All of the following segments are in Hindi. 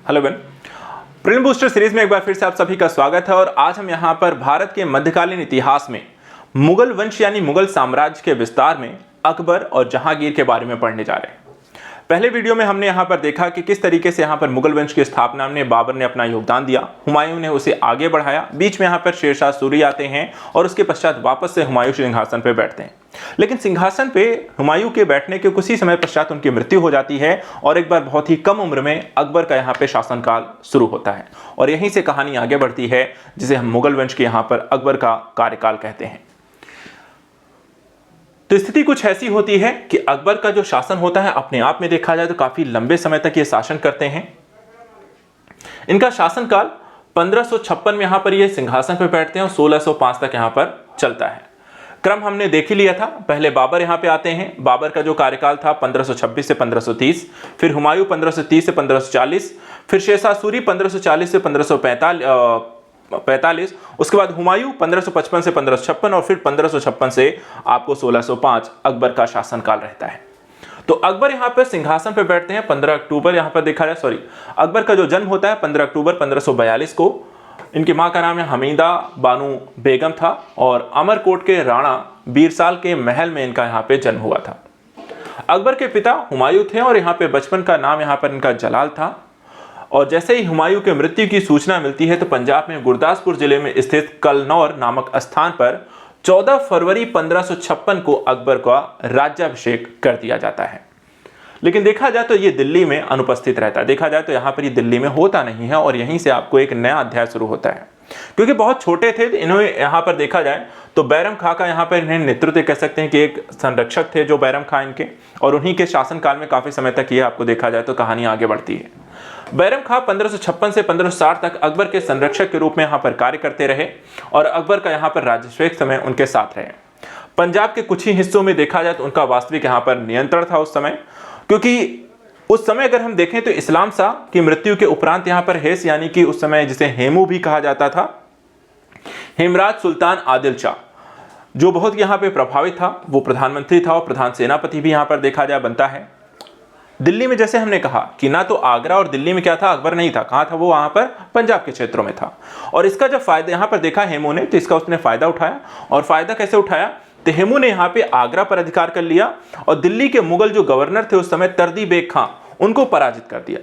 हेलो बन प्रिलिम बूस्टर सीरीज में एक बार फिर से आप सभी का स्वागत है। और आज हम यहाँ पर भारत के मध्यकालीन इतिहास में मुगल वंश यानी मुगल साम्राज्य के विस्तार में अकबर और जहांगीर के बारे में पढ़ने जा रहे हैं। पहले वीडियो में हमने यहाँ पर देखा कि किस तरीके से यहाँ पर मुगल वंश की स्थापना में बाबर ने अपना योगदान दिया, हुमायूं ने उसे आगे बढ़ाया, बीच में यहाँ पर शेरशाह सूरी आते हैं और उसके पश्चात वापस से हुमायूं सिंहासन पर बैठते हैं। लेकिन सिंहासन पे हुमायूं के बैठने के कुछ ही समय पश्चात उनकी मृत्यु हो जाती है और एक बार बहुत ही कम उम्र में अकबर का यहाँ पे शासनकाल शुरू होता है और यहीं से कहानी आगे बढ़ती है, जिसे हम मुगल वंश के यहाँ पर अकबर का कार्यकाल कहते हैं। तो स्थिति कुछ ऐसी होती है कि अकबर का जो शासन होता है अपने आप में देखा जाए तो काफी लंबे समय तक ये शासन करते हैं। इनका शासनकाल 1556 में यहाँ पर ये सिंहासन पर बैठते हैं और 1605 तक यहाँ पर चलता है। क्रम हमने देख ही लिया था। पहले बाबर यहाँ पे आते हैं। बाबर का जो कार्यकाल था 1526 से 1530, फिर हुमायूं 1530 से 1540, फिर शेरशाह सूरी 1540 से 1545, उसके बाद हुमायूं 1555 से 1556 और फिर 1556 से आपको 1605 अकबर का शासनकाल रहता है। तो अकबर यहाँ पर सिंहासन पर बैठते हैं 15 अक्टूबर यहाँ पर देखा जाए अकबर का जो जन्म होता है 15 अक्टूबर 1542 को। इनकी मां का नाम है हमीदा बानो बेगम था और अमरकोट के राणा बीरसाल के महल में इनका यहाँ पे जन्म हुआ था। अकबर के पिता हुमायूं थे और यहाँ पे बचपन का नाम यहाँ पर इनका जलाल था। और जैसे ही हुमायूं के मृत्यु की सूचना मिलती है तो पंजाब में गुरदासपुर जिले में स्थित कलनौर नामक स्थान पर 14 फरवरी 1556 को अकबर का राज्याभिषेक कर दिया जाता है। लेकिन देखा जाए तो ये दिल्ली में अनुपस्थित रहता है। देखा जाए तो यहाँ पर ये दिल्ली में होता नहीं है और यहीं से आपको एक नया अध्याय शुरू होता है। क्योंकि बहुत छोटे थे इन्होंने यहाँ पर देखा जाए तो बैरम खां का यहाँ पर इन्हें नेतृत्व कह सकते हैं कि एक संरक्षक थे जो बैरम खां इनके, और उन्हीं के शासनकाल में काफी समय तक ये आपको देखा जाए तो कहानी आगे बढ़ती है। बैरम खां 1556 से 1560 तक अकबर के संरक्षक के रूप में यहाँ पर कार्य करते रहे और अकबर का यहाँ पर राज्याभिषेक समय उनके साथ रहे। पंजाब के कुछ ही हिस्सों में देखा जाए तो उनका वास्तविक यहाँ पर नियंत्रण था उस समय, क्योंकि उस समय अगर हम देखें तो इस्लाम शाह की मृत्यु के उपरांत यहाँ पर हेस यानी कि उस समय जिसे हेमू भी कहा जाता था, हेमराज सुल्तान आदिल शाह जो बहुत यहाँ पे प्रभावित था, वो प्रधानमंत्री था और प्रधान सेनापति भी यहाँ पर देखा जाए बनता है। दिल्ली में जैसे हमने कहा कि ना तो आगरा और दिल्ली में क्या था, अकबर नहीं था, कहाँ था वो, वहां पर पंजाब के क्षेत्रों में था। और इसका जब फायदा यहाँ पर देखा हेमू ने तो इसका उसने फायदा उठाया। और फायदा कैसे उठाया तो हेमू ने यहाँ पे आगरा पर अधिकार कर लिया और दिल्ली के मुगल जो गवर्नर थे उस समय तर्दी बेग खां, उनको पराजित कर दिया।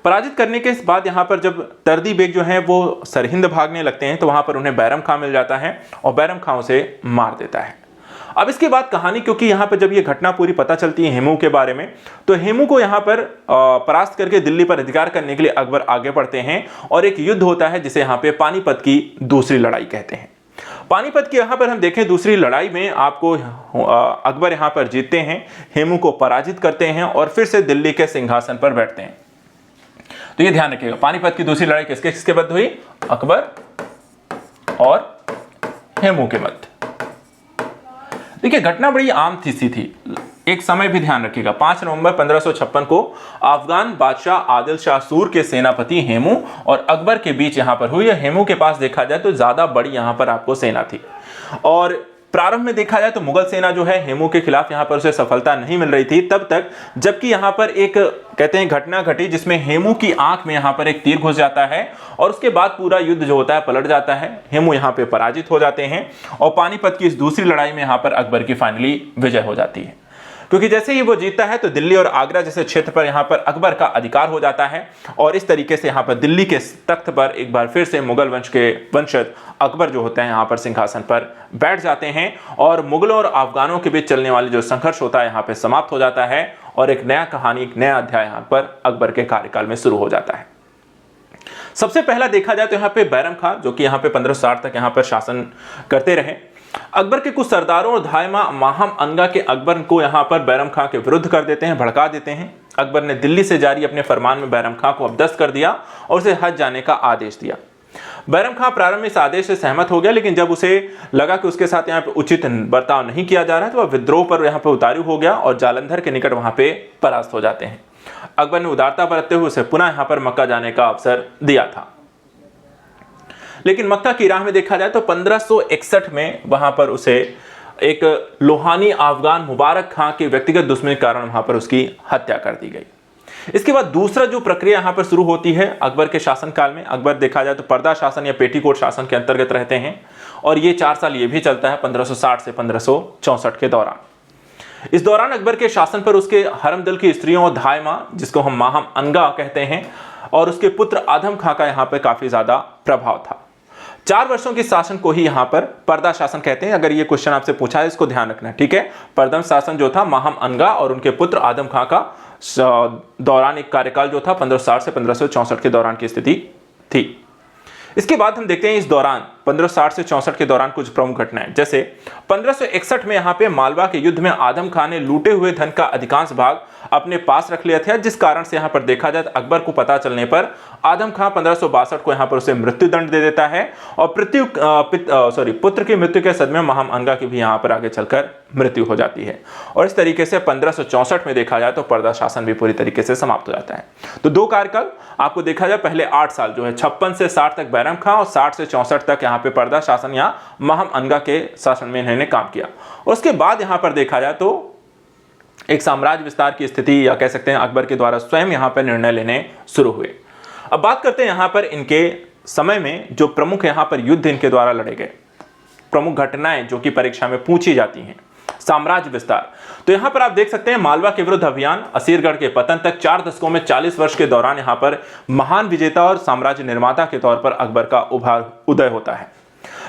पराजित करने के बाद यहाँ पर जब तर्दी बेग जो है वो सरहिंद भागने लगते हैं तो वहां पर उन्हें बैरम खां मिल जाता है और बैरम खां उसे मार देता है। अब इसके बाद कहानी, क्योंकि यहाँ पर जब ये घटना पूरी पता चलती है हेमू के बारे में, तो हेमू को यहाँ पर परास्त करके दिल्ली पर अधिकार करने के लिए अकबर आगे बढ़ते हैं और एक युद्ध होता है जिसे यहाँ पे पानीपत की दूसरी लड़ाई कहते हैं। पानीपत की यहाँ पर हम देखें दूसरी लड़ाई में आपको अकबर यहाँ पर जीतते हैं, हेमू को पराजित करते हैं और फिर से दिल्ली के सिंहासन पर बैठते हैं। तो ये ध्यान रखिएगा, पानीपत की दूसरी लड़ाई किसके किसके मध्य हुई, अकबर और हेमू के मध्य। देखिए घटना बड़ी आम सी थी। एक समय भी ध्यान रखिएगा, 5 नवंबर 1556 को अफगान बादशाह आदिल शाह सूर के सेनापति हेमू और अकबर के बीच यहां पर हुई। हेमू के पास देखा जाए तो ज्यादा बड़ी यहां पर आपको सेना थी और प्रारंभ में देखा जाए तो मुगल सेना जो है हेमू के खिलाफ यहां पर उसे सफलता नहीं मिल रही थी तब तक, जबकि यहां पर एक कहते हैं घटना घटी जिसमें हेमू की आंख में यहां पर एक तीर घुस जाता है और उसके बाद पूरा युद्ध जो होता है पलट जाता है। हेमू यहां पे पराजित हो जाते हैं और पानीपत की इस दूसरी लड़ाई में यहां पर अकबर की फाइनली विजय हो जाती है, क्योंकि जैसे ही वो जीतता है तो दिल्ली और आगरा जैसे क्षेत्र पर यहाँ पर अकबर का अधिकार हो जाता है और इस तरीके से यहाँ पर दिल्ली के तख्त पर एक बार फिर से मुगल वंश के वंशज अकबर जो होते हैं यहाँ पर सिंहासन पर बैठ जाते हैं और मुगलों और अफगानों के बीच चलने वाली जो संघर्ष होता है यहाँ पर समाप्त हो जाता है और एक नया कहानी, एक नया अध्याय यहाँ पर अकबर के कार्यकाल में शुरू हो जाता है। सबसे पहला देखा जाए तो यहाँ पे बैरम खां जो कि यहाँ पे 1560 तक यहाँ पर शासन करते रहे। अकबर के कुछ सरदारों और धायमा माहम अनगा के अकबर को यहाँ पर बैरम खां के विरुद्ध कर देते हैं, भड़का देते हैं। अकबर ने दिल्ली से जारी अपने फरमान में बैरम खां को अपदस्थ कर दिया और उसे हज जाने का आदेश दिया। बैरम खां प्रारंभ में इस आदेश से सहमत हो गया, लेकिन जब उसे लगा कि उसके साथ यहाँ पे उचित बर्ताव नहीं किया जा रहा है तो वह विद्रोह पर यहाँ पे उतारू हो गया और जालंधर के निकट वहां पे परास्त हो जाते हैं। अकबर ने उदारता बरतते हुए उसे पुनः यहाँ पर मक्का जाने का अवसर दिया था, लेकिन मक्का की राह में देखा जाए तो 1561 में वहां पर उसे एक लोहानी अफगान मुबारक खां के व्यक्तिगत दुश्मनी के कारण वहां पर उसकी हत्या कर दी गई। इसके बाद दूसरा जो प्रक्रिया यहाँ पर शुरू होती है अकबर के शासनकाल में, अकबर देखा जाए तो पर्दा शासन या पेटीकोट शासन के अंतर्गत रहते हैं और ये 4 साल ये भी चलता है 1560 से 1564 के दौरान। इस दौरान अकबर के शासन पर उसके हरमदिल की स्त्रियों और धाय मां, जिसको हम माहम अनगा कहते हैं, और उसके पुत्र आदम खां का यहाँ पर काफी ज्यादा प्रभाव था। 4 वर्षों के शासन को ही यहाँ पर पर्दा शासन कहते हैं। अगर ये क्वेश्चन आपसे पूछा है इसको ध्यान रखना, ठीक है। पर्दा शासन जो था माहम अनगा और उनके पुत्र आदम खां का दौरान एक कार्यकाल जो था 1560 से 1564 के दौरान की स्थिति थी। इसके बाद हम देखते हैं इस दौरान 1560 से 64 के दौरान कुछ प्रमुख घटनाएं, जैसे 1561 में यहाँ पे मालवा के युद्ध में आदम खां ने लूटे हुए धन का अधिकांश भाग अपने पास रख लिया था, जिस कारण से यहाँ पर देखा जाए तो अकबर को पता चलने पर आदम खां 1562 को यहाँ पर उसे मृत्यु दंड दे देता है और पुत्र की मृत्यु के सदमे माहम अनगा की भी यहाँ पर आगे चलकर मृत्यु हो जाती है। और इस तरीके से 1564 में देखा जाए तो पर्दा शासन भी पूरी तरीके से समाप्त हो जाता है। तो 2 कार्यकाल आपको देखा जाए, पहले 8 साल जो है 56 से 60 तक बैरम खां और 60 से 64 तक यहाँ पे पर्दा शासन या माहम अनगा के शासन में इन्होंने काम किया। और उसके बाद यहाँ पर देखा जाए तो एक साम्राज्य विस्तार की स्थिति या कह सकते हैं अकबर के द्वारा स्वयं यहाँ पर निर्णय लेने शुरू हुए। अब बात करते हैं यहाँ पर इनके समय में जो प्रमुख यहाँ पर युद्ध इनके द्वारा लड़े गए, प्रमुख घटनाएं जो कि परीक्षा में पूछी जाती हैं। साम्राज्य विस्तार, तो यहां पर आप देख सकते हैं मालवा के विरुद्ध अभियान, असीरगढ़ के पतन तक 4 दशकों में 40 वर्ष के दौरान यहां पर महान विजेता और साम्राज्य निर्माता के तौर पर अकबर का उदय होता है।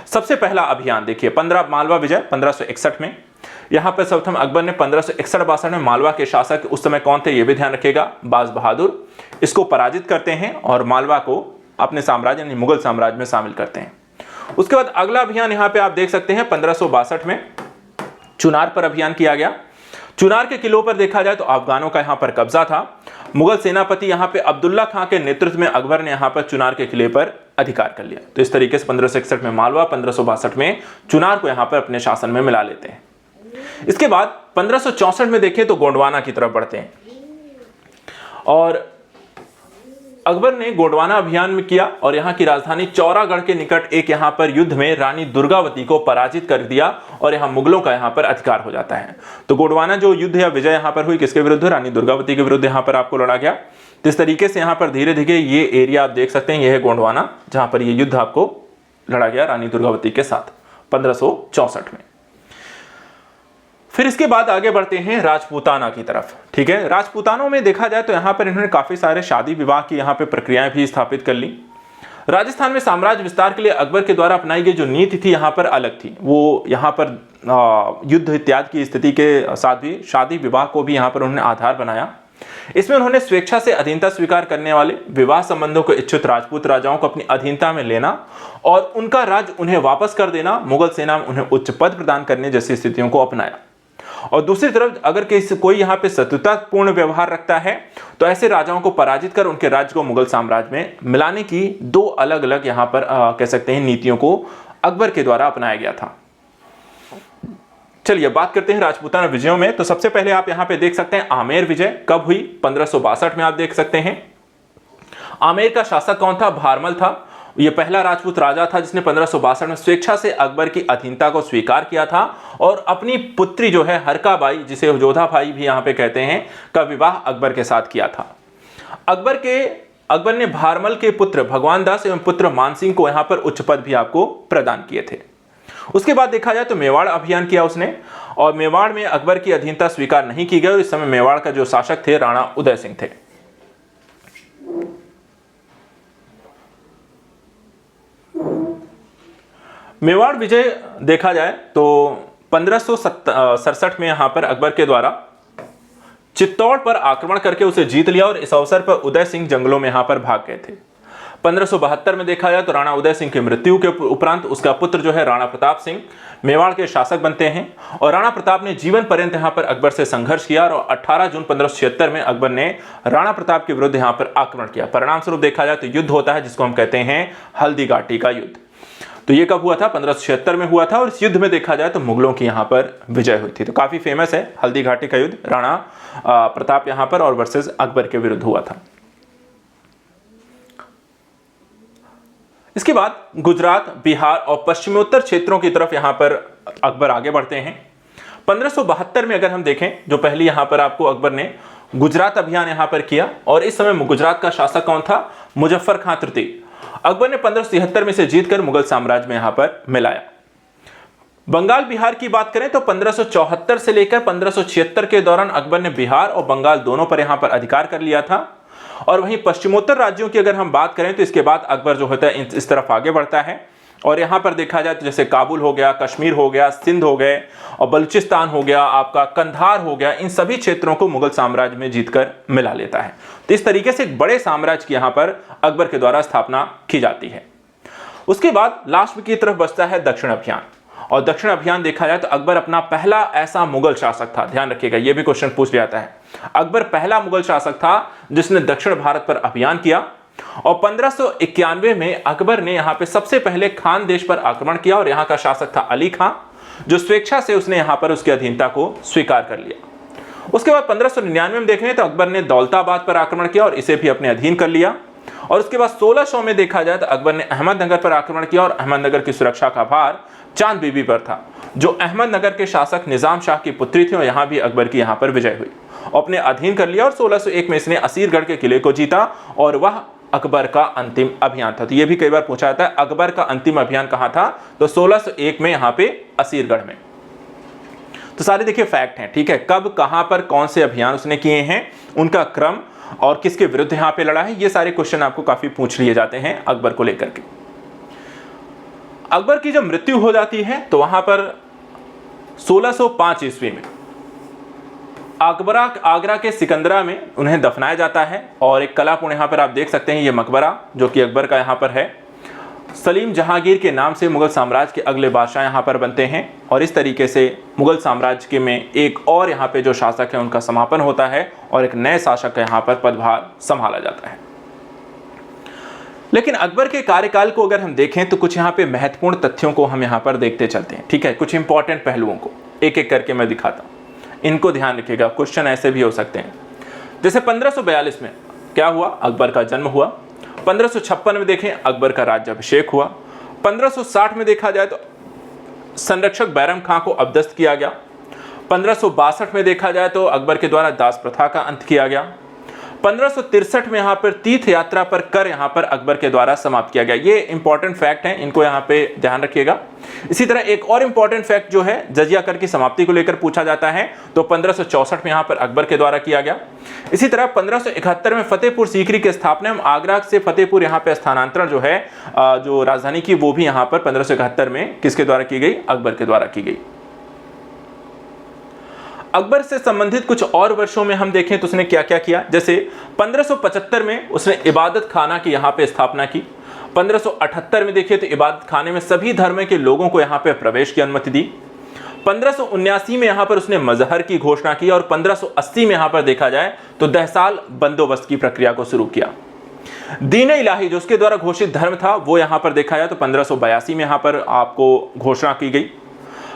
सबसे पहला अभियान देखिए 15 मालवा विजय 1561 में। यहां पर सर्वप्रथम अकबर ने 1561-62 में मालवा के शासक उस समय कौन थे ये भी ध्यान रखिएगा, बाज बहादुर, इसको पराजित करते हैं और मालवा को अपने साम्राज्य यानी मुगल साम्राज्य में शामिल करते हैं। उसके बाद अगला अभियान यहां पे आप देख सकते हैं 1562 में चुनार पर अभियान किया गया। चुनार के किलों पर देखा जाए तो अफगानों का यहां पर कब्जा था। मुगल सेनापति यहां पे अब्दुल्ला खां के नेतृत्व में अकबर ने यहां पर चुनार के किले पर अधिकार कर लिया। तो इस तरीके से 1561 में मालवा, 1562 में चुनार को यहां पर अपने शासन में मिला लेते हैं। इसके बाद 1564 में देखें तो गोंडवाना की तरफ बढ़ते हैं और अकबर ने गोंडवाना अभियान में किया और यहां की राजधानी चौरागढ़ के निकट एक यहां पर युद्ध में रानी दुर्गावती को पराजित कर दिया और यहां मुगलों का यहां पर अधिकार हो जाता है। तो गोंडवाना जो युद्ध या विजय यहां पर हुई किसके विरुद्ध, रानी दुर्गावती के विरुद्ध यहां पर आपको लड़ा गया। तो इस तरीके से यहां पर धीरे धीरे ये एरिया आप देख सकते हैं, यह है गोंडवाना जहां पर यह युद्ध आपको लड़ा गया रानी दुर्गावती के साथ 1564 में। फिर इसके बाद आगे बढ़ते हैं राजपूताना की तरफ, ठीक है। राजपूतानों में देखा जाए तो यहां पर इन्होंने काफी सारे शादी विवाह की यहां पे प्रक्रियाएं भी स्थापित कर ली। राजस्थान में साम्राज्य विस्तार के लिए अकबर के द्वारा अपनाई गई जो नीति थी यहां पर अलग थी। वो यहां पर युद्ध इत्यादि की स्थिति के साथ भी शादी विवाह को भी यहां पर उन्होंने आधार बनाया। इसमें उन्होंने स्वेच्छा से अधीनता स्वीकार करने वाले विवाह संबंधों को इच्छुक राजपूत राजाओं को अपनी अधीनता में लेना और उनका राज्य उन्हें वापस कर देना, मुगल सेना में उन्हें उच्च पद प्रदान करने जैसी स्थितियों को अपनाया। और दूसरी तरफ अगर कोई यहाँ पे शत्रुतापूर्ण व्यवहार रखता है तो ऐसे राजाओं को पराजित कर उनके राज्य को मुगल साम्राज्य में मिलाने की 2 अलग अलग यहाँ पर कह सकते हैं नीतियों को अकबर के द्वारा अपनाया गया था। चलिए बात करते हैं राजपूताना विजयों में। तो सबसे पहले आप यहाँ पे देख सकते हैं आमेर विजय कब हुई, 1562 में आप देख सकते हैं। आमेर का शासक कौन था, भारमल था। यह पहला राजपूत राजा था जिसने 1562 में स्वेच्छा से अकबर की अधीनता को स्वीकार किया था और अपनी पुत्री जो है हरका बाई, जिसे जोधा भाई भी यहां पे कहते हैं, का विवाह अकबर के साथ किया था। अकबर ने भारमल के पुत्र भगवान दास एवं पुत्र मानसिंह को यहां पर उच्च पद भी आपको प्रदान किए थे। उसके बाद देखा जाए तो मेवाड़ अभियान किया उसने और मेवाड़ में अकबर की अधीनता स्वीकार नहीं की गई और इस समय मेवाड़ का जो शासक थे राणा उदय सिंह थे। मेवाड़ विजय देखा जाए तो 1567 में यहां पर अकबर के द्वारा चित्तौड़ पर आक्रमण करके उसे जीत लिया और इस अवसर पर उदय सिंह जंगलों में यहां पर भाग गए थे। 1572 में देखा जाए तो राणा उदय सिंह की मृत्यु के उपरांत उसका पुत्र जो है राणा प्रताप सिंह मेवाड़ के शासक बनते हैं और राणा प्रताप ने जीवन पर्यंत यहां पर अकबर से संघर्ष किया और 18 जून 1576 में अकबर ने राणा प्रताप के विरुद्ध यहां पर आक्रमण किया। परिणाम स्वरूप देखा जाए तो युद्ध होता है जिसको हम कहते हैं हल्दी घाटी का युद्ध। तो ये कब हुआ था, 1576 में हुआ था और इस युद्ध में देखा जाए तो मुगलों की यहां पर विजय हुई थी। तो काफी फेमस है हल्दी घाटी का युद्ध, राणा प्रताप यहां पर और वर्सेस अकबर के विरुद्ध हुआ था। इसके बाद गुजरात, बिहार और पश्चिमोत्तर क्षेत्रों की तरफ यहां पर अकबर आगे बढ़ते हैं। 1572 में अगर हम देखें जो पहली यहां पर आपको अकबर ने गुजरात अभियान यहां पर किया और इस समय गुजरात का शासक कौन था? मुजफ्फर खां तृतीय। अकबर ने 1573 में से जीतकर मुगल साम्राज्य में यहां पर मिलाया। बंगाल बिहार की बात करें तो 1574 से लेकर 1576 के दौरान अकबर ने बिहार और बंगाल दोनों पर यहां पर अधिकार कर लिया था। और वहीं पश्चिमोत्तर राज्यों की अगर हम बात करें तो इसके बाद अकबर जो होता है इस तरफ आगे बढ़ता है और यहां पर देखा जाए तो जैसे काबुल हो गया, कश्मीर हो गया, सिंध हो गए और बलूचिस्तान हो गया, आपका कंधार हो गया, इन सभी क्षेत्रों को मुगल साम्राज्य में जीतकर मिला लेता है। तो इस तरीके से एक बड़े साम्राज्य की यहां पर अकबर के द्वारा स्थापना की जाती है। उसके बाद लास्ट की तरफ बचता है दक्षिण अभियान। और दक्षिण अभियान देखा जाए तो अकबर अपना पहला ऐसा मुगल शासक था, ध्यान रखिएगा यह भी क्वेश्चन पूछ लिया जाता है। अकबर पहला मुगल शासक था जिसने दक्षिण भारत पर अभियान किया और 1591 में अकबर ने यहां पे सबसे पहले खान देश पर आक्रमण किया और यहां का शासक था अली खां, जो स्वेच्छा से उसने यहां पर उसकी अधीनता को स्वीकार कर लिया। उसके बाद 1599 में देखें तो अकबर ने दौलताबाद पर आक्रमण किया और इसे भी अपने अधीन कर लिया। और उसके बाद 1600 में देखा जाए तो अकबर ने अहमदनगर पर आक्रमण किया और अहमदनगर की सुरक्षा का भार चांद बीबी पर था, जो अहमदनगर के शासक निजाम शाह की पुत्री थी और यहां भी अकबर की यहां पर विजय हुई और अपने अधीन कर लिया। और 1601 में इसने असीरगढ़ के किले को जीता और वह अकबर का अंतिम अभियान था। तो यह भी कई बार पूछा जाता है अकबर का अंतिम अभियान कहां था, तो 1601 में यहां पे असीरगढ़ में। तो सारे देखिए फैक्ट हैं, ठीक है, कब कहां पर कौन से अभियान उसने किए हैं, उनका क्रम और किसके विरुद्ध यहां पे लड़ा है, ये सारे क्वेश्चन आपको काफी पूछ लिए जाते हैं अकबर को लेकर के। अकबर की जब मृत्यु हो जाती है तो वहां पर 1605 ईस्वी में आगरा के सिकंदरा में उन्हें दफनाया जाता है। और एक कलापूर्ण यहां पर आप देख सकते हैं ये मकबरा जो कि अकबर का यहां पर है। सलीम जहांगीर के नाम से मुगल साम्राज्य के अगले बादशाह यहां पर बनते हैं और इस तरीके से मुगल साम्राज्य के में एक और यहां पे जो शासक है उनका समापन होता है और एक नए शासक का यहां पर पदभार संभाला जाता है। लेकिन अकबर के कार्यकाल को अगर हम देखें तो कुछ यहां पे महत्वपूर्ण तथ्यों को हम यहां पर देखते चलते हैं, ठीक है, कुछ इंपॉर्टेंट पहलुओं को एक एक करके मैं दिखाता हूं, इनको ध्यान रखिएगा, क्वेश्चन ऐसे भी हो सकते हैं। जैसे 1542 में क्या हुआ, अकबर का जन्म हुआ। 1556 में देखें अकबर का राज्याभिषेक हुआ। 1560 में देखा जाए तो संरक्षक बैरम खां को अपदस्थ किया गया। 1562 में देखा जाए तो अकबर के द्वारा दास प्रथा का अंत किया गया। 1563 में यहां पर तीर्थ यात्रा पर कर यहां पर अकबर के द्वारा समाप्त किया गया। ये इंपॉर्टेंट फैक्ट हैं, इनको यहां पे ध्यान रखिएगा। इसी तरह एक और इंपॉर्टेंट फैक्ट जो है जजिया कर की समाप्ति को लेकर पूछा जाता है, तो 1564 में यहां पर अकबर के द्वारा किया गया। इसी तरह 1571 में फतेहपुर सीकरी की स्थापना, आगरा से फतेहपुर यहां पे स्थानांतरण जो है जो राजधानी की, वो भी यहां पर 1571 में किसके द्वारा की गई, अकबर के द्वारा की गई। अकबर से संबंधित कुछ और वर्षों में हम देखें तो उसने क्या क्या किया, जैसे 1575 में उसने इबादत खाना की यहां पे स्थापना की। 1578 में देखिए तो इबादत खाने में सभी धर्म के लोगों को यहां पे प्रवेश की अनुमति दी। 1579 में यहां पर उसने मजहर की घोषणा की और 1580 में यहां पर देखा जाए तो दहसाल बंदोबस्त की प्रक्रिया को शुरू किया। दीन इलाही जो उसके द्वारा घोषित धर्म था वो यहां पर देखा जाए तो 1582 में यहां पर आपको घोषणा की गई।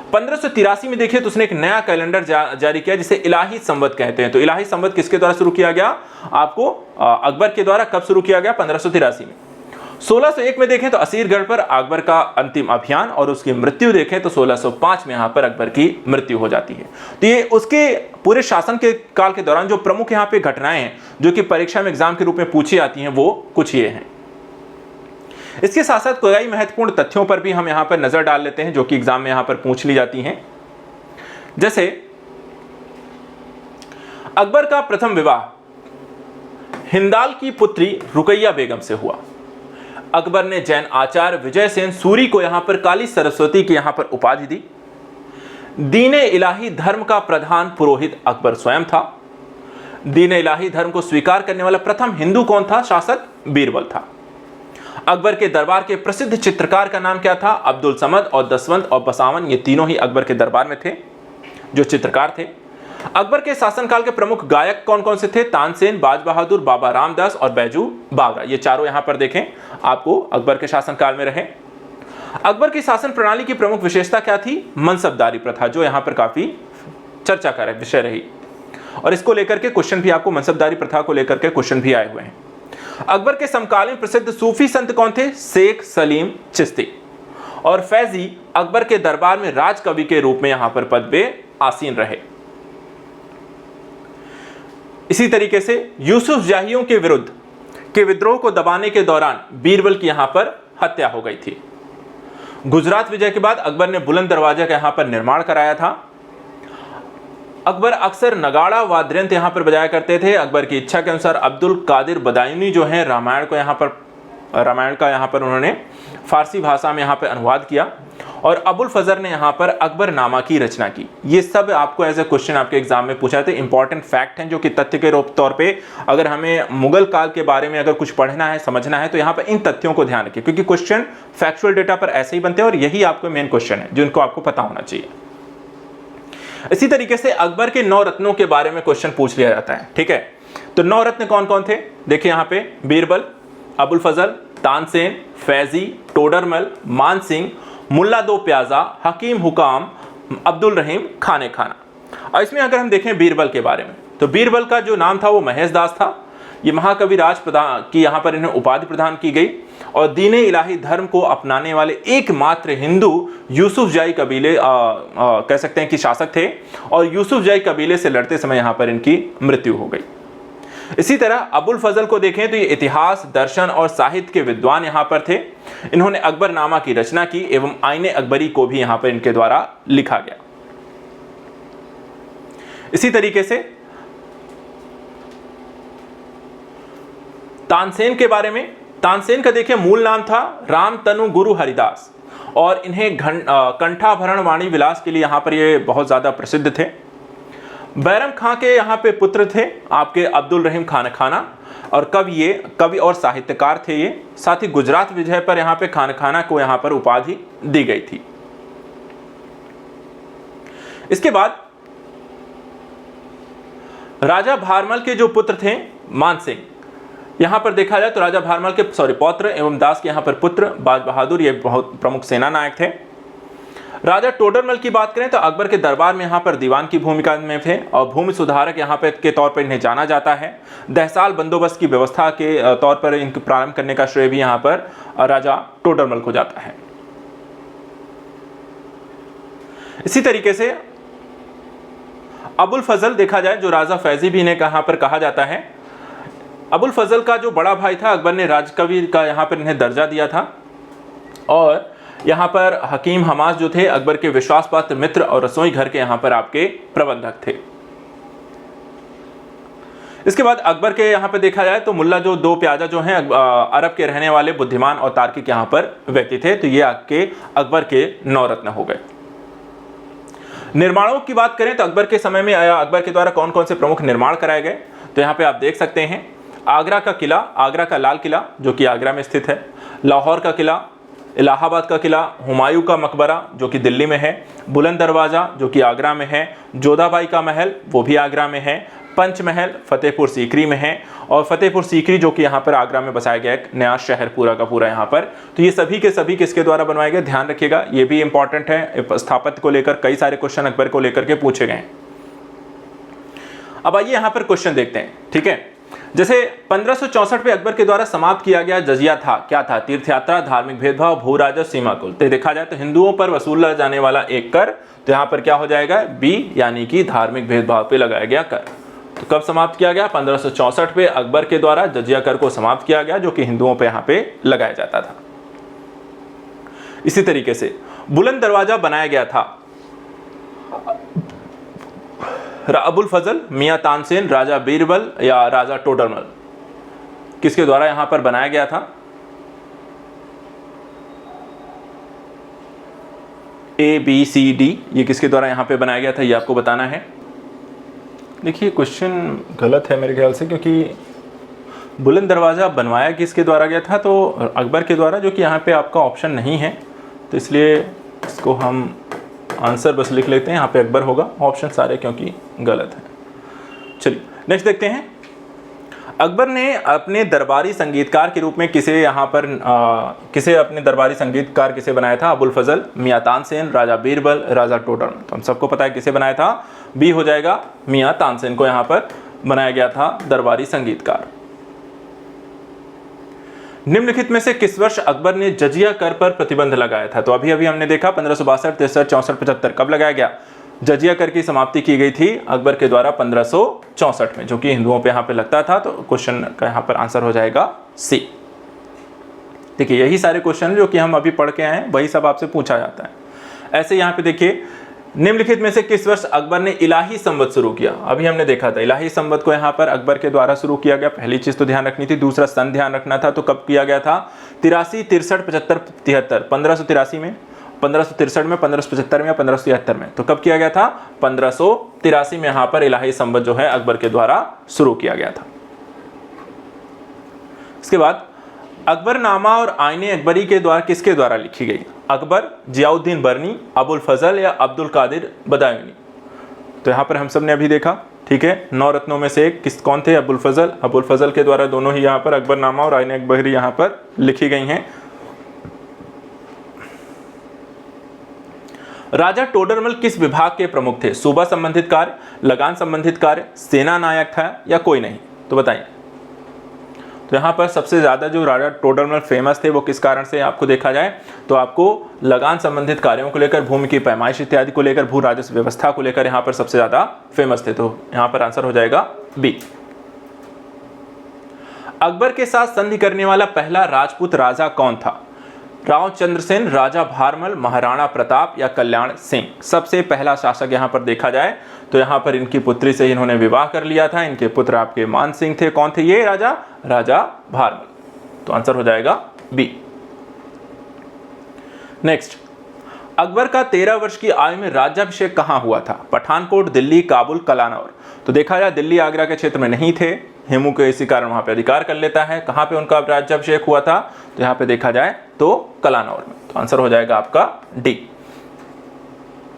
1583 में देखिए तो उसने एक नया कैलेंडर जारी किया जिसे इलाही संवत कहते हैं। तो इलाही संवत किसके द्वारा शुरू किया गया, आपको अकबर के द्वारा कब शुरू किया गया, 1583 में। 1601 में देखें तो असीरगढ़ पर अकबर का अंतिम अभियान और उसकी मृत्यु देखें तो 1605 में यहां पर अकबर की मृत्यु हो जाती है। तो ये उसके पूरे शासन के काल के दौरान जो प्रमुख यहां पे घटनाएं हैं जो कि परीक्षा में एग्जाम के रूप में पूछी जाती हैं वो कुछ ये हैं। इसके साथ साथ कई महत्वपूर्ण तथ्यों पर भी हम यहां पर नजर डाल लेते हैं जो कि एग्जाम में यहां पर पूछ ली जाती हैं। जैसे अकबर का प्रथम विवाह हिंदाल की पुत्री रुकैया बेगम से हुआ। अकबर ने जैन आचार्य विजय सेन सूरी को यहां पर काली सरस्वती की यहां पर उपाधि दी। दीन इलाही धर्म का प्रधान पुरोहित अकबर स्वयं था। दीन इलाही धर्म को स्वीकार करने वाला प्रथम हिंदू कौन था, शासक बीरबल था। अकबर के दरबार के प्रसिद्ध चित्रकार का नाम क्या था, अब्दुल समद और दसवंत और बसावन, ये तीनों ही अकबर के दरबार में थे जो चित्रकार थे। अकबर के शासनकाल के प्रमुख गायक कौन कौन से थे, तानसेन, बाज बहादुर, बाबा रामदास और बैजू बावरा, ये चारों यहां पर देखें आपको अकबर के शासनकाल में रहे। अकबर की शासन प्रणाली की प्रमुख विशेषता क्या थी, मनसबदारी प्रथा, जो यहां पर काफी चर्चा का विषय रही और इसको लेकर के क्वेश्चन भी आपको, मनसबदारी प्रथा को लेकर के क्वेश्चन भी आए हुए हैं। अकबर के समकालीन प्रसिद्ध सूफी संत कौन थे, शेख सलीम चिश्ती और फैजी अकबर के दरबार में राजकवि के रूप में यहां पर पद पे आसीन रहे। इसी तरीके से यूसुफ जाहियों के विरुद्ध के विद्रोह को दबाने के दौरान बीरबल की यहां पर हत्या हो गई थी। गुजरात विजय के बाद अकबर ने बुलंद दरवाजा का यहां पर निर्माण कराया था। अकबर अक्सर नगाड़ा वाद्ययंत्र यहां पर बजाया करते थे। अकबर की इच्छा के अनुसार अब्दुल कादिर बदायूनी जो है रामायण का यहां पर उन्होंने फारसी भाषा में यहां पर अनुवाद किया और अबुल फजल ने यहां पर अकबर नामा की रचना की। ये सब आपको एज ए क्वेश्चन आपके एग्जाम में पूछा थे, इंपॉर्टेंट फैक्ट हैं जो कि तथ्य के तौर पे अगर हमें मुगल काल के बारे में अगर कुछ पढ़ना है समझना है तो यहाँ पर इन तथ्यों को ध्यान रखिए, क्योंकि क्वेश्चन फैक्चुअल डेटा पर ऐसे ही बनते हैं और यही आपको मेन क्वेश्चन है जिनको आपको पता होना चाहिए। इसी तरीके से अकबर के 9 रत्नों के बारे में क्वेश्चन पूछ लिया जाता है। ठीक है, तो 9 रत्न कौन कौन थे देखिए यहाँ पे, बीरबल, अबुल फजल, तानसेन, फैजी, टोडरमल, मान सिंह, मुल्ला दो प्याजा, हकीम हुकाम, अब्दुल रहीम, खाने खाना। और इसमें अगर हम देखें बीरबल के बारे में तो बीरबल का जो नाम था वो महेश दास था। ये महाकवि राज प्रदान की यहाँ पर इन्हें उपाधि प्रदान की गई और दीने इलाही धर्म को अपनाने वाले एकमात्र हिंदू यूसुफ जाई कबीले कह सकते हैं कि शासक थे और यूसुफ जाई कबीले से लड़ते समय यहाँ पर इनकी मृत्यु हो गई। इसी तरह अबुल फजल को देखें तो ये इतिहास, दर्शन और साहित्य के विद्वान यहाँ पर थे। इन्होंने अकबरनामा की रचना की एवं आईने अकबरी को भी यहाँ पर इनके द्वारा लिखा गया। इसी तरीके से तानसेन के बारे में, तानसेन का देखिए मूल नाम था राम तनु गुरु हरिदास और इन्हें कंठाभरण वाणी विलास के लिए यहाँ पर ये बहुत ज़्यादा प्रसिद्ध थे। बैरम खां के यहाँ पे पुत्र थे आपके अब्दुल रहीम खान खाना और कवि और साहित्यकार थे ये। साथ ही गुजरात विजय पर यहाँ पे खान खाना को यहाँ पर उपाधि दी गई थी। इसके बाद राजा भारमल के जो पुत्र थे मान सिंह, यहाँ पर देखा जाए तो राजा भारमल के पौत्र एवं दास के यहाँ पर पुत्र बाज बहादुर ये बहुत प्रमुख सेना नायक थे। राजा टोडरमल की बात करें तो अकबर के दरबार में यहाँ पर दीवान की भूमिका में थे और भूमि सुधारक यहाँ पर के तौर पर इन्हें जाना जाता है। दहसाल बंदोबस्त की व्यवस्था के तौर पर इनके प्रारंभ करने का श्रेय भी यहाँ पर राजा टोडरमल को जाता है। इसी तरीके से अबुल फजल देखा जाए जो राजा फैजी भी इन्हें कहाँ पर कहा जाता है। अबुल फजल का जो बड़ा भाई था अकबर ने राजकवि का यहाँ पर इन्हें दर्जा दिया था और यहाँ पर हकीम हमास जो थे अकबर के विश्वासपात्र मित्र और रसोई घर के यहाँ पर आपके प्रबंधक थे। इसके बाद अकबर के यहाँ पर देखा जाए तो मुल्ला जो दो प्याजा जो हैं अरब के रहने वाले बुद्धिमान और तार्किक यहाँ पर व्यक्ति थे। तो ये आपके अकबर के 9 रत्न हो गए। निर्माणों की बात करें तो अकबर के समय में अकबर के द्वारा कौन कौन से प्रमुख निर्माण कराए गए तो यहाँ पे आप देख सकते हैं आगरा का किला, आगरा का लाल किला जो कि आगरा में स्थित है, लाहौर का किला, इलाहाबाद का किला, हुमायूं का मकबरा जो कि दिल्ली में है, बुलंद दरवाज़ा जो कि आगरा में है, जोधाबाई का महल वो भी आगरा में है, पंचमहल फतेहपुर सीकरी में है और फतेहपुर सीकरी जो कि यहाँ पर आगरा में बसाया गया एक नया शहर पूरा का पूरा यहाँ पर। तो ये सभी के सभी किसके द्वारा बनवाए गए, ध्यान रखिएगा ये भी इंपॉर्टेंट है। स्थापत्य को लेकर कई सारे क्वेश्चन अकबर को लेकर के पूछे गए। अब आइए यहाँ पर क्वेश्चन देखते हैं। ठीक है, जैसे 1564 में अकबर के द्वारा समाप्त किया गया जजिया था, क्या था, तीर्थ यात्रा, धार्मिक भेदभाव, भू राजस्व, सीमा कुल। तो देखा जाए तो हिंदुओं पर वसूला जाने वाला एक कर, तो यहाँ पर क्या हो जाएगा बी, यानी कि धार्मिक भेदभाव पे लगाया गया कर। तो कब समाप्त किया गया, 1564 पे अकबर के द्वारा जजिया कर को समाप्त किया गया जो कि हिंदुओं पे यहाँ पे लगाया जाता था। इसी तरीके से बुलंद दरवाजा बनाया गया था अबुल फजल, मियां तानसेन, राजा बीरबल या राजा टोडरमल, किसके द्वारा यहां पर बनाया गया था। ए बी सी डी ये किसके द्वारा यहां पे बनाया गया था ये आपको बताना है। देखिए क्वेश्चन गलत है मेरे ख्याल से, क्योंकि बुलंद दरवाजा बनवाया किसके द्वारा गया था, तो अकबर के द्वारा, जो कि यहाँ पे आपका ऑप्शन नहीं है, तो इसलिए इसको हम आंसर बस लिख लेते हैं, यहाँ पे अकबर होगा, ऑप्शन सारे क्योंकि गलत है। चलिए नेक्स्ट देखते हैं। अकबर ने अपने दरबारी संगीतकार के रूप में किसे यहाँ पर किसे अपने दरबारी संगीतकार किसे बनाया था, अबुल फजल, मियां तानसेन, राजा बीरबल, राजा टोडरमल। तो हम सबको पता है किसे बनाया था, बी हो जाएगा, मियां तानसेन को यहाँ पर बनाया गया था दरबारी संगीतकार। निम्नलिखित में से किस वर्ष अकबर ने जजिया कर पर प्रतिबंध लगाया था। तो अभी अभी हमने देखा 1562, 63, 64, 75 कब लगाया गया, जजिया कर की समाप्ति की गई थी अकबर के द्वारा 1564 में, जो कि हिंदुओं पे यहाँ पे लगता था। तो क्वेश्चन का यहाँ पर आंसर हो जाएगा सी। देखिए यही सारे क्वेश्चन जो कि हम अभी पढ़ के आए हैं वही सब आपसे पूछा जाता है। ऐसे यहाँ पे देखिए, निम्नलिखित में से किस वर्ष अकबर ने इलाही संवत शुरू किया? अभी हमने देखा था इलाही संवत को यहाँ पर अकबर के द्वारा शुरू किया गया। पहली चीज तो ध्यान रखनी थी, दूसरा सन ध्यान रखना था। तो कब किया गया था? 83, 63, 75, 73। 1583 में, 1563 में, 1575 में या 1573 में? तो कब किया गया था? 1583 में यहाँ पर इलाही संवत जो है अकबर के द्वारा शुरू किया गया था। इसके बाद अकबरनामा और आईने अकबरी के द्वारा किसके द्वारा लिखी गई? अकबर, जियाउद्दीन बरनी, अबुल फजल या अब्दुल कादिर बदायूनी? तो यहाँ पर हम सब ने अभी देखा, ठीक है, 9 रत्नों में से एक कौन थे? अबुल फजल। अबुल फजल के द्वारा दोनों ही यहाँ पर अकबरनामा और आईने अकबरी यहाँ पर लिखी गई हैं। राजा टोडरमल किस विभाग के प्रमुख थे? सूबा संबंधित कार्य, लगान संबंधित कार्य, सेना नायक था या कोई नहीं? तो बताइए। तो यहाँ पर सबसे ज़्यादा जो राजा टोडरमल फेमस थे वो किस कारण से आपको देखा जाए तो आपको लगान संबंधित कार्यों को लेकर, भूमि की पैमाइश इत्यादि को लेकर, भू राजस्व व्यवस्था को लेकर यहाँ पर सबसे ज़्यादा फेमस थे। तो यहाँ पर आंसर हो जाएगा बी। अकबर के साथ संधि करने वाला पहला राजपूत राजा कौन था? राव चंद्रसेन, राजा भारमल, महाराणा प्रताप या कल्याण सिंह? सबसे पहला शासक यहाँ पर देखा जाए तो यहाँ पर इनकी पुत्री से इन्होंने विवाह कर लिया था। इनके पुत्र आपके मान सिंह थे। कौन थे ये राजा? राजा भारमल। तो आंसर हो जाएगा बी। नेक्स्ट, अकबर का 13 वर्ष की आयु में राज्याभिषेक कहाँ हुआ था? पठानकोट, दिल्ली, काबुल, कलानौर? तो देखा जाए दिल्ली आगरा के क्षेत्र में नहीं थे, हेमू के इसी कारण वहां पे अधिकार कर लेता है। कहां पे उनका राज्याभिषेक हुआ था? तो यहां पे देखा जाए तो कलानौर में। तो आंसर हो जाएगा आपका डी।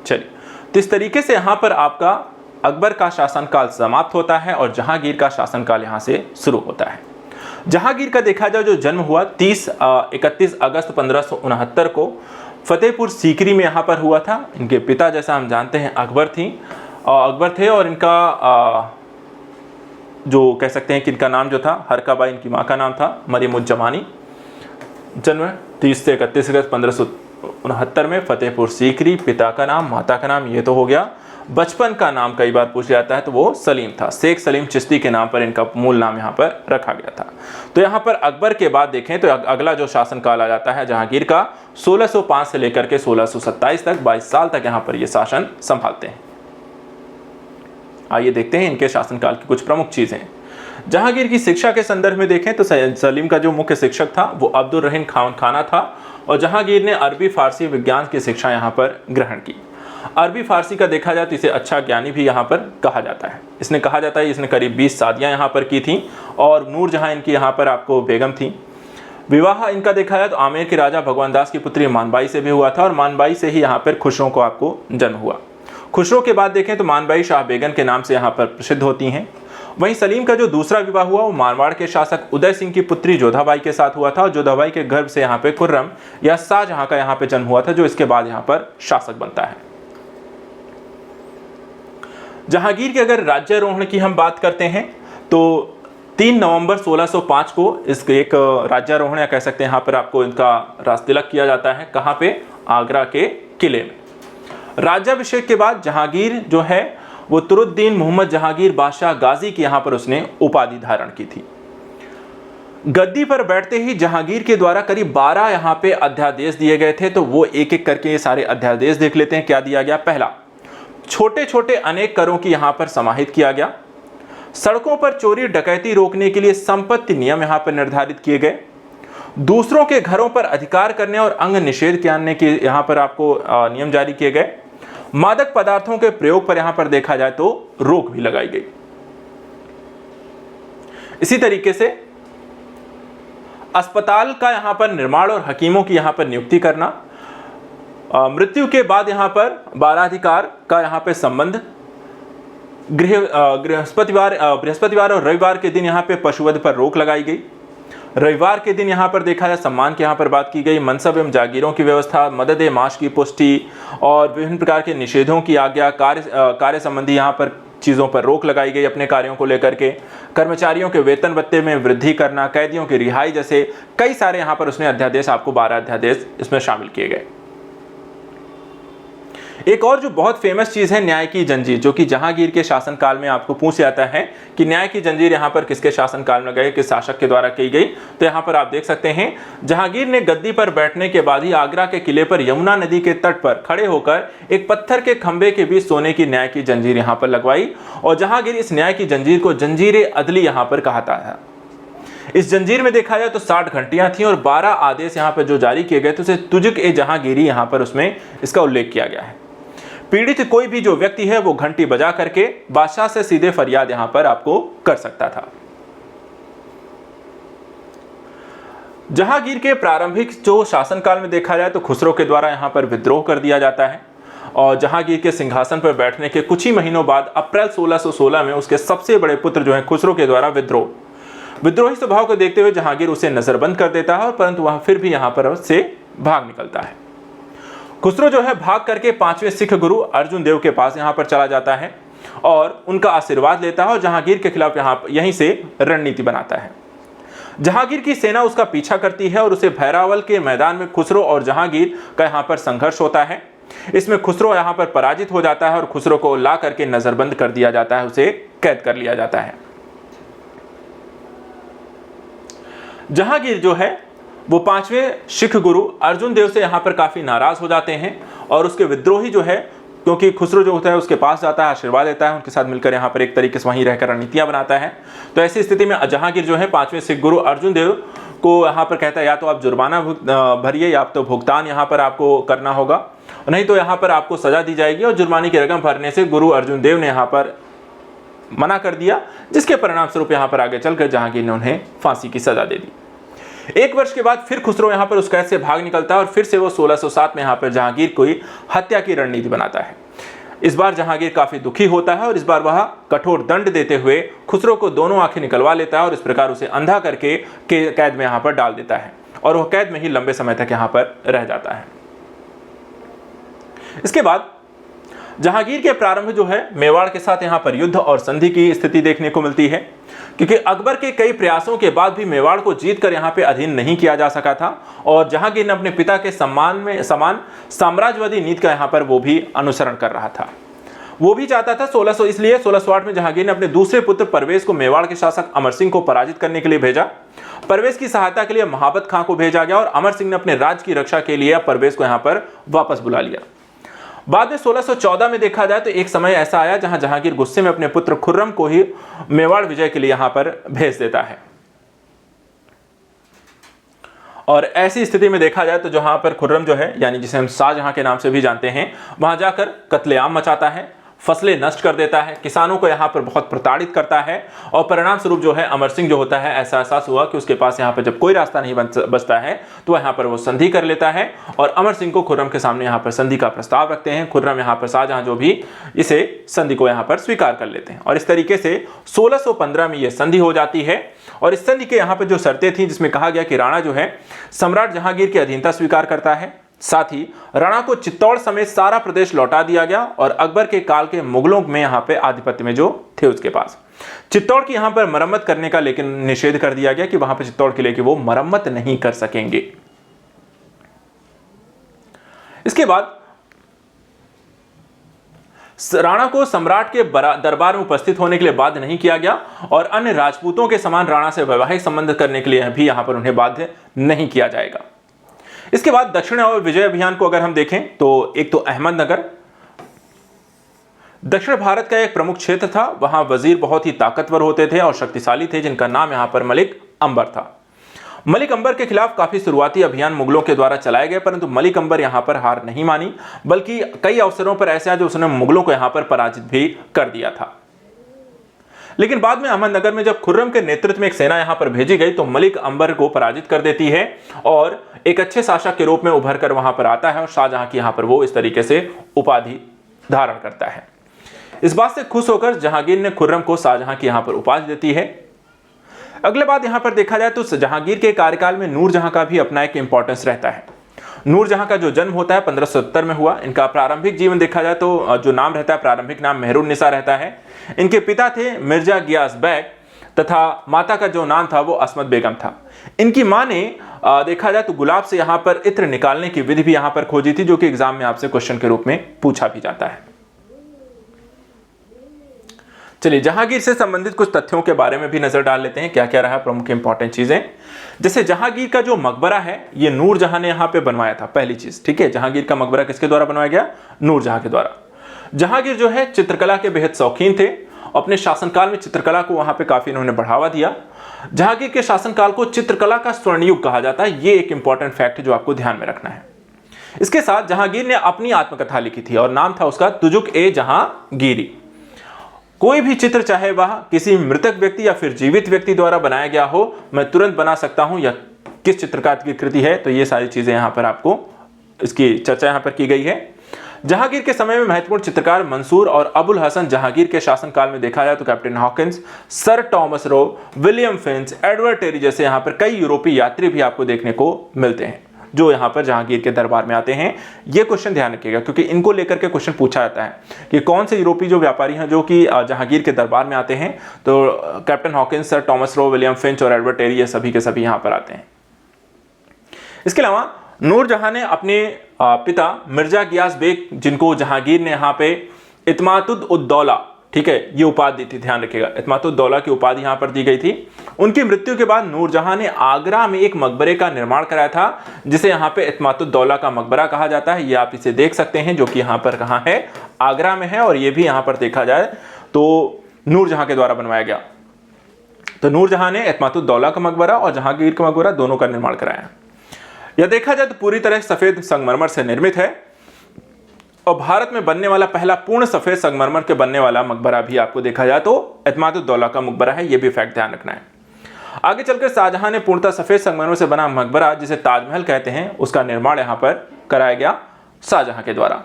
चलिए, तो इस तरीके से यहां पर आपका अकबर का शासनकाल समाप्त होता है और जहांगीर का शासनकाल यहां से शुरू होता है। जहांगीर का देखा जाए जो जन्म हुआ 31 अगस्त 1569 को फतेहपुर सीकरी में यहाँ पर हुआ था। इनके पिता जैसा हम जानते हैं अकबर थे और इनका जो कह सकते हैं कि इनका नाम जो था हरकाबाई, इनकी माँ का नाम था मरियमुज्जमानी। जन्म 30 से 31 अगस्त 1569 में फतेहपुर सीकरी। पिता का नाम, माता का नाम ये तो हो गया। बचपन का नाम कई बार पूछ जाता है तो वो सलीम था। शेख सलीम चिश्ती के नाम पर इनका मूल नाम यहाँ पर रखा गया था। तो यहाँ पर अकबर के बाद देखें तो अगला जो शासनकाल आ जाता है जहांगीर का 1605 से लेकर के 1627 तक, 22 साल तक यहाँ पर ये शासन संभालते हैं। आइए देखते हैं इनके शासनकाल की कुछ प्रमुख चीजें। जहांगीर की शिक्षा के संदर्भ में देखें तो सलीम का जो मुख्य शिक्षक था वो अब्दुल रहीम खाना था और जहांगीर ने अरबी फारसी विज्ञान की शिक्षा यहाँ पर ग्रहण की। अरबी फारसी का देखा जाए तो इसे अच्छा ज्ञानी भी यहाँ पर कहा जाता है। इसने कहा जाता है इसने करीब 20 शादियाँ यहाँ पर की थी और नूर जहाँ इनकी यहाँ पर आपको बेगम थी। विवाह इनका देखा जाए तो आमेर के राजा भगवान दास की पुत्री मानबाई से भी हुआ था और मानबाई से ही यहाँ पर खुसरो को आपको जन्म हुआ। खुसरो के बाद देखें तो मानबाई शाह बेगम के नाम से यहाँ पर प्रसिद्ध होती हैं। वहीं सलीम का जो दूसरा विवाह हुआ वो मारवाड़ के शासक उदय सिंह की पुत्री जोधाबाई के साथ हुआ था और जोधाबाई के गर्भ से यहाँ पे खुर्रम या शाहजहां का यहाँ पे जन्म हुआ था, जो इसके बाद यहाँ पर शासक बनता है। जहांगीर के अगर राज्यारोहण की हम बात करते हैं तो 3 नवंबर 1605 को इसके एक राज्यारोहण या कह सकते हैं यहाँ पर आपको इनका राजतिलक किया जाता है। कहाँ पे? आगरा के किले में। राज्याभिषेक के बाद जहांगीर जो है वो तुरुद्दीन मोहम्मद जहांगीर बादशाह गाजी की यहाँ पर उसने उपाधि धारण की थी। गद्दी पर बैठते ही जहांगीर के द्वारा करीब 12 यहाँ पे अध्यादेश दिए गए थे। तो वो एक एक करके ये सारे अध्यादेश देख लेते हैं। क्या दिया गया? पहला, छोटे छोटे अनेक करों की यहाँ पर समाहित किया गया। सड़कों पर चोरी डकैती रोकने के लिए संपत्ति नियम यहाँ पर निर्धारित किए गए। दूसरों के घरों पर अधिकार करने और अंग निषेध करने के यहाँ पर आपको नियम जारी किए गए। मादक पदार्थों के प्रयोग पर यहां पर देखा जाए तो रोक भी लगाई गई। इसी तरीके से अस्पताल का यहां पर निर्माण और हकीमों की यहां पर नियुक्ति करना। मृत्यु के बाद यहां पर बाराधिकार का यहां पर संबंध। बृहस्पतिवार और रविवार के दिन यहां पे पशुवध पर रोक लगाई गई। रविवार के दिन यहाँ पर देखा जाए सम्मान की यहाँ पर बात की गई। मनसब एवं जागीरों की व्यवस्था, मदद माश की पुष्टि और विभिन्न प्रकार के निषेधों की आज्ञा, कार्य संबंधी यहाँ पर चीज़ों पर रोक लगाई गई अपने कार्यों को लेकर के। कर्मचारियों के वेतन भत्ते में वृद्धि करना, कैदियों की रिहाई जैसे कई सारे यहाँ पर उसने अध्यादेश, आपको 12 अध्यादेश इसमें शामिल किए गए। एक और जो बहुत फेमस चीज है न्याय की जंजीर, जो कि जहांगीर के शासनकाल में आपको पूछ जाता है कि न्याय की जंजीर यहाँ पर किसके शासनकाल में गई, किस शासक के द्वारा की गई। तो यहाँ पर आप देख सकते हैं जहांगीर ने गद्दी पर बैठने के बाद ही आगरा के किले पर यमुना नदी के तट पर खड़े होकर एक पत्थर के खंभे के बीच सोने की न्याय की जंजीर यहाँ पर लगवाई, और जहांगीर इस न्याय की जंजीर को जंजीर अदली यहाँ पर कहता है। इस जंजीर में देखा जाए तो 60 घंटियां थी और 12 आदेश यहाँ पर जो जारी किए गए थे उसे तुजुक ए जहांगीरी यहाँ पर उसमें इसका उल्लेख किया गया है। पीड़ित कोई भी जो व्यक्ति है वो घंटी बजा करके बादशाह से सीधे फरियाद यहां पर आपको कर सकता था। जहांगीर के प्रारंभिक जो शासनकाल में देखा जाए तो खुसरो के द्वारा यहां पर विद्रोह कर दिया जाता है, और जहांगीर के सिंहासन पर बैठने के कुछ ही महीनों बाद अप्रैल 1616 में उसके सबसे बड़े पुत्र जो है खुसरो के द्वारा विद्रोही स्वभाव को देखते हुए जहांगीर उसे नजरबंद कर देता है, परंतु वह फिर भी यहां पर उससे भाग निकलता है। खुसरो जो है भाग करके 5वें सिख गुरु अर्जुन देव के पास यहां पर चला जाता है और उनका आशीर्वाद लेता है और जहांगीर के खिलाफ यहीं से रणनीति बनाता है। जहांगीर की सेना उसका पीछा करती है और उसे भैरावल के मैदान में खुसरो और जहांगीर का यहां पर संघर्ष होता है। इसमें खुसरो यहां पर पराजित हो जाता है और खुसरो को ला करके नजरबंद कर दिया जाता है, उसे कैद कर लिया जाता है। जहांगीर जो है वो 5वें सिख गुरु अर्जुन देव से यहाँ पर काफ़ी नाराज़ हो जाते हैं और उसके विद्रोही जो है, क्योंकि खुसरो जो होता है उसके पास जाता है, आशीर्वाद लेता है, उनके साथ मिलकर यहाँ पर एक तरीके से वहीं रहकर रणनीतियाँ बनाता है। तो ऐसी स्थिति में जहांगीर जो है 5वें सिख गुरु अर्जुन देव को यहाँ पर कहता है या तो आप जुर्माना भरिए या तो भुगतान यहाँ पर आपको करना होगा, नहीं तो यहाँ पर आपको सजा दी जाएगी। और जुर्माने की रकम भरने से गुरु अर्जुन देव ने यहाँ पर मना कर दिया, जिसके परिणाम स्वरूप यहाँ पर आगे चलकर जहांगीर ने उन्हें फांसी की सजा दे दी। 1 वर्ष के बाद फिर खुसरो यहाँ पर उस कैद से भाग निकलता है और फिर से वो 1607 में यहाँ पर जहांगीर को हत्या की रणनीति बनाता है। इस बार जहांगीर काफी दुखी होता है और इस बार वह कठोर दंड देते हुए खुसरो को दोनों आंखें निकलवा लेता है और इस प्रकार उसे अंधा करके कैद में यहाँ पर डाल देता है और वह कैद में ही लंबे समय तक यहाँ पर रह जाता है। इसके बाद जहांगीर के प्रारंभ जो है मेवाड़ के साथ यहाँ पर युद्ध और संधि की स्थिति देखने को मिलती है, क्योंकि अकबर के कई प्रयासों के बाद भी मेवाड़ को जीतकर यहाँ पे अधीन नहीं किया जा सका था और जहांगीर ने अपने पिता के समान साम्राज्यवादी नीति का यहाँ पर वो भी अनुसरण कर रहा था। वो भी चाहता था 1608 में जहांगीर ने अपने दूसरे पुत्र परवेज को मेवाड़ के शासक अमर सिंह को पराजित करने के लिए भेजा। परवेज की सहायता के लिए महाबत खां को भेजा गया और अमर सिंह ने अपने राज्य की रक्षा के लिए परवेज को यहाँ पर वापस बुला लिया। बाद में 1614 में देखा जाए तो एक समय ऐसा आया जहां जहांगीर गुस्से में अपने पुत्र खुर्रम को ही मेवाड़ विजय के लिए यहां पर भेज देता है और ऐसी स्थिति में देखा जाए तो जहां पर खुर्रम जो है यानी जिसे हम शाहजहां के नाम से भी जानते हैं, वहां जाकर कत्लेआम मचाता है, फसलें नष्ट कर देता है, किसानों को यहाँ पर बहुत प्रताड़ित करता है और परिणाम स्वरूप जो है अमर सिंह जो होता है ऐसा एहसास हुआ कि उसके पास यहाँ पर जब कोई रास्ता नहीं बचता है तो यहाँ पर वो संधि कर लेता है और अमर सिंह को खुर्रम के सामने यहाँ पर संधि का प्रस्ताव रखते हैं। खुर्रम यहाँ पर शाहजहां जो भी इसे संधि को यहाँ पर स्वीकार कर लेते हैं और इस तरीके से 1615 में ये संधि हो जाती है। और इस संधि के यहाँ पर जो शर्तें थी जिसमें कहा गया कि राणा जो है सम्राट जहांगीर की अधीनता स्वीकार करता है, साथ ही राणा को चित्तौड़ समेत सारा प्रदेश लौटा दिया गया और अकबर के काल के मुगलों में यहाँ पे आधिपत्य में जो थे उसके पास चित्तौड़ की यहाँ पर मरम्मत करने का लेकिन निषेध कर दिया गया कि वहां पे चित्तौड़ किले की वो मरम्मत नहीं कर सकेंगे। इसके बाद राणा को सम्राट के दरबार में उपस्थित होने के लिए बाध्य नहीं किया गया और अन्य राजपूतों के समान राणा से वैवाहिक संबंध करने के लिए भी यहां पर उन्हें बाध्य नहीं किया जाएगा। इसके बाद दक्षिण और विजय अभियान को अगर हम देखें तो एक तो अहमदनगर दक्षिण भारत का एक प्रमुख क्षेत्र था, वहां वजीर बहुत ही ताकतवर होते थे और शक्तिशाली थे जिनका नाम यहां पर मलिक अंबर था। मलिक अंबर के खिलाफ काफी शुरुआती अभियान मुगलों के द्वारा चलाए गए, परंतु मलिक अंबर यहां पर हार नहीं मानी, बल्कि कई अवसरों पर ऐसे जो उसने मुगलों को यहां पर पराजित भी कर दिया था। लेकिन बाद में अहमदनगर में जब खुर्रम के नेतृत्व में एक सेना यहां पर भेजी गई तो मलिक अंबर को पराजित कर देती है और एक अच्छे शासक के रूप में उभर कर वहां पर आता है और शाहजहां की यहां पर वो इस तरीके से उपाधि धारण करता है। इस बात से खुश होकर जहांगीर ने खुर्रम को शाहजहां की यहां पर उपाधि देती है। अगले बात यहां पर देखा जाए तो जहांगीर के कार्यकाल में नूरजहां का भी अपना एक इंपॉर्टेंस रहता है। नूरजहां का जो जन्म होता है 1570 में हुआ। इनका प्रारंभिक जीवन देखा जाए तो जो नाम रहता है प्रारंभिक नाम मेहरुन्निसा रहता है। इनके पिता थे मिर्जा गियास बैग तथा माता का जो नाम था वो अस्मत बेगम था। इनकी मां ने देखा जाए तो गुलाब से यहां पर इत्र निकालने की विधि भी यहां पर खोजी थी, जो कि एग्जाम में आपसे क्वेश्चन के रूप में पूछा भी जाता है। चलिए जहांगीर से संबंधित कुछ तथ्यों के बारे में भी नजर डाल लेते हैं, क्या क्या रहा प्रमुख इंपॉर्टेंट चीजें। जैसे जहांगीर का जो मकबरा है ये नूरजहां ने यहां पे बनवाया था, पहली चीज। ठीक है, जहांगीर का मकबरा किसके द्वारा बनवाया गया? नूरजहां के द्वारा। जहांगीर जो है चित्रकला के बेहद शौकीन थे, अपने शासनकाल में चित्रकला को वहां पे काफी इन्होंने बढ़ावा दिया। जहांगीर के शासनकाल को चित्रकला का स्वर्ण युग कहा जाता है, ये एक इंपॉर्टेंट फैक्ट है जो आपको ध्यान में रखना है। इसके साथ जहांगीर ने अपनी आत्मकथा लिखी थी और नाम था उसका तुजुक ए जहांगीरी। कोई भी चित्र, चाहे वह किसी मृतक व्यक्ति या फिर जीवित व्यक्ति द्वारा बनाया गया हो, मैं तुरंत बना सकता हूं या किस चित्रकार की कृति है, तो ये सारी चीजें यहां पर आपको इसकी चर्चा यहां पर की गई है। जहांगीर के समय में महत्वपूर्ण चित्रकार मंसूर और अबुल हसन जहांगीर के शासनकाल में देखा जाए तो Captain Hawkins, sir Thomas Roe, William Finch, Edward Terry जैसे यहां पर कई यूरोपीय यात्री भी आपको देखने को मिलते हैं, जो यहां पर जहांगीर के दरबार में आते हैं। यह क्वेश्चन ध्यान रखिएगा, क्योंकि इनको लेकर के क्वेश्चन पूछा जाता है कि कौन से यूरोपीय जो व्यापारी हैं जो कि जहांगीर के दरबार में आते हैं। तो Captain Hawkins, sir Thomas Roe, William Finch और एडवर्ड टेरी, ये सभी के सभी यहां पर आते हैं। इसके अलावा नूरजहां ने अपने पिता मिर्जा गियास बेग, जिनको जहांगीर ने यहाँ पे इत्मातुद्दौला, ठीक है, ये उपाधि दी थी, ध्यान रखिएगा, इत्मातुद्दौला की उपाधि यहाँ पर दी गई थी। उनकी मृत्यु के बाद नूरजहां ने आगरा में एक मकबरे का निर्माण कराया था, जिसे यहाँ पे इत्मातुद्दौला का मकबरा कहा जाता है। ये आप इसे देख सकते हैं, जो कि यहाँ पर कहाँ है? आगरा में है। और ये भी यहाँ पर देखा जाए तो नूरजहां के द्वारा बनवाया गया। तो नूरजहां ने इत्मातुद्दौला का मकबरा और जहांगीर का मकबरा दोनों का निर्माण कराया। यह देखा जाए तो पूरी तरह सफेद संगमरमर से निर्मित है और भारत में बनने वाला पहला पूर्ण सफेद संगमरमर के बनने वाला मकबरा भी आपको देखा जाए तो इत्मातुद्दौला का मकबरा है। यह भी फैक्ट ध्यान रखना है। आगे चलकर शाहजहां ने पूर्णतः सफेद संगमरमर से बना मकबरा, जिसे ताजमहल कहते हैं, उसका निर्माण यहां पर कराया गया शाहजहां के द्वारा।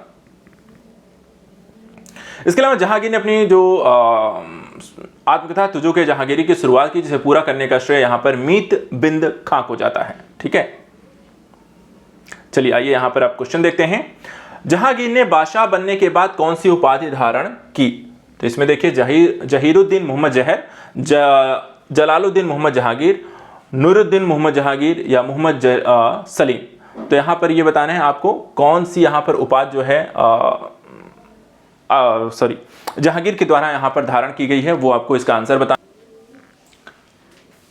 इसके अलावा जहांगीर ने अपनी जो आत्मकथा तुजुक ए जहांगीरी की शुरुआत की, जिसे पूरा करने का श्रेय यहां पर मीत बिंद खां को जाता है। ठीक है, चलिए आइए यहां पर आप क्वेश्चन देखते हैं। जहांगीर ने बादशाह बनने के बाद कौन सी उपाधि धारण की? तो इसमें देखिए जहीरुद्दीन मोहम्मद जहर, जलालुद्दीन मोहम्मद जहांगीर, नूरुद्दीन मोहम्मद जहांगीर या मोहम्मद सलीम। तो यहां पर ये बताना है आपको कौन सी यहां पर उपाधि जो है जहांगीर के द्वारा यहां पर धारण की गई है, वो आपको इसका आंसर बताना।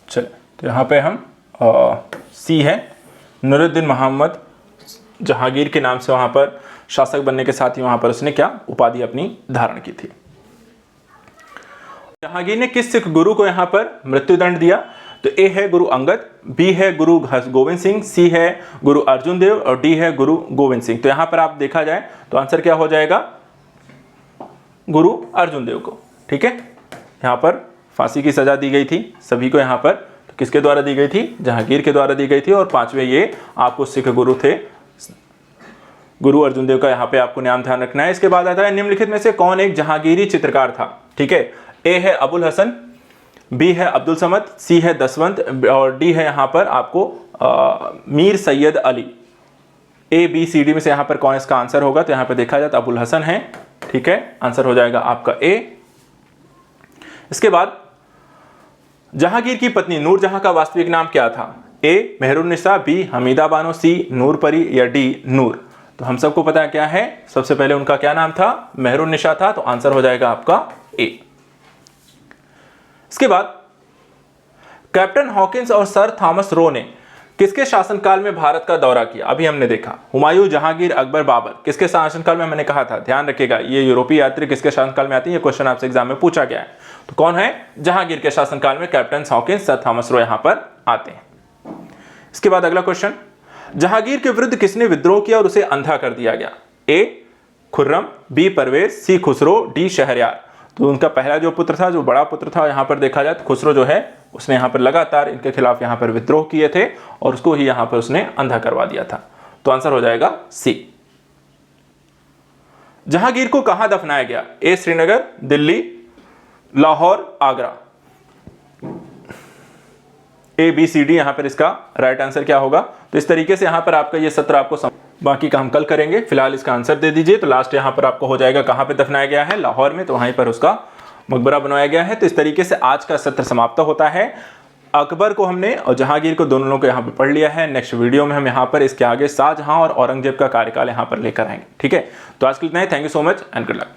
चलिए तो यहां पे हम सी है, नूरुद्दीन मोहम्मद जहांगीर के नाम से वहां पर शासक बनने के साथ ही वहां पर उसने क्या उपाधि अपनी धारण की थी। जहांगीर ने किस सिख गुरु को यहां पर मृत्युदंड दिया? तो ए है गुरु अंगद, बी है गुरु गोविंद सिंह, सी है गुरु अर्जुन देव और डी है गुरु गोविंद सिंह। तो यहां पर आप देखा जाए तो आंसर क्या हो जाएगा? गुरु अर्जुन देव को। ठीक है, यहां पर फांसी की सजा दी गई थी सभी को यहां पर। तो किसके द्वारा दी गई थी? जहांगीर के द्वारा दी गई थी। और पांचवें ये आपको सिख गुरु थे, गुरु अर्जुन देव का यहाँ पे आपको नाम ध्यान रखना है। इसके बाद आता है निम्नलिखित में से कौन एक जहांगीरी चित्रकार था? ठीक है, ए है अबुल हसन, बी है अब्दुल समद, सी है दसवंत और डी है यहाँ पर आपको Mir Syed Ali. A B C D में से यहाँ पर कौन इसका आंसर होगा? तो यहाँ पे देखा जाए तो अबुल हसन है। ठीक है, आंसर हो जाएगा आपका ए। इसके बाद जहांगीर की पत्नी नूरजहां का वास्तविक नाम क्या था? ए मेहरुन्निसा, बी हमीदा बानो, सी नूरपरी या डी नूर। तो हम सबको पता है क्या है, सबसे पहले उनका क्या नाम था? मेहरुन्निसा था। तो आंसर हो जाएगा आपका ए। इसके बाद कैप्टन हॉकिंस और सर थॉमस रो ने किसके शासनकाल में भारत का दौरा किया? अभी हमने देखा हुमायूं, जहांगीर, अकबर, बाबर, किसके शासनकाल में? मैंने कहा था, ध्यान रखिएगा, ये यूरोपीय यात्री किसके शासनकाल में आती है, ये क्वेश्चन आपसे एग्जाम में पूछा गया है। तो कौन है? जहांगीर के शासनकाल में captain Hawkins, sir Thomas Roe यहां पर आते हैं। इसके बाद अगला क्वेश्चन, जहांगीर के विरुद्ध किसने विद्रोह किया और उसे अंधा कर दिया गया? ए खुर्रम, बी परवेज, सी खुसरो, डी शहरयार। तो उनका पहला जो पुत्र था, जो बड़ा पुत्र था, यहां पर देखा जाए तो खुसरो जो है उसने यहां पर लगातार इनके खिलाफ यहां पर विद्रोह किए थे और उसको ही यहां पर उसने अंधा करवा दिया था। तो आंसर हो जाएगा सी। जहांगीर को कहां दफनाया गया? A Srinagar, Delhi, Lahore, Agra. A B C D यहां पर इसका राइट आंसर क्या होगा? तो इस तरीके से यहां पर आपका ये सत्र आपको बाकी का हम कल करेंगे। फिलहाल इसका आंसर दे दीजिए। तो लास्ट यहां पर आपको हो जाएगा कहां पे दफनाया गया है? लाहौर में। तो वहीं पर उसका मकबरा बनवाया गया है। तो इस तरीके से आज का सत्र समाप्त होता है। अकबर को हमने और जहांगीर को, दोनों को यहाँ पे पढ़ लिया है। नेक्स्ट वीडियो में हम यहाँ पर इसके आगे शाहजहां और औरंगजेब का कार्यकाल यहाँ पर लेकर आएंगे। ठीक है, तो आज के लिए इतना ही। Thank you so much and good luck.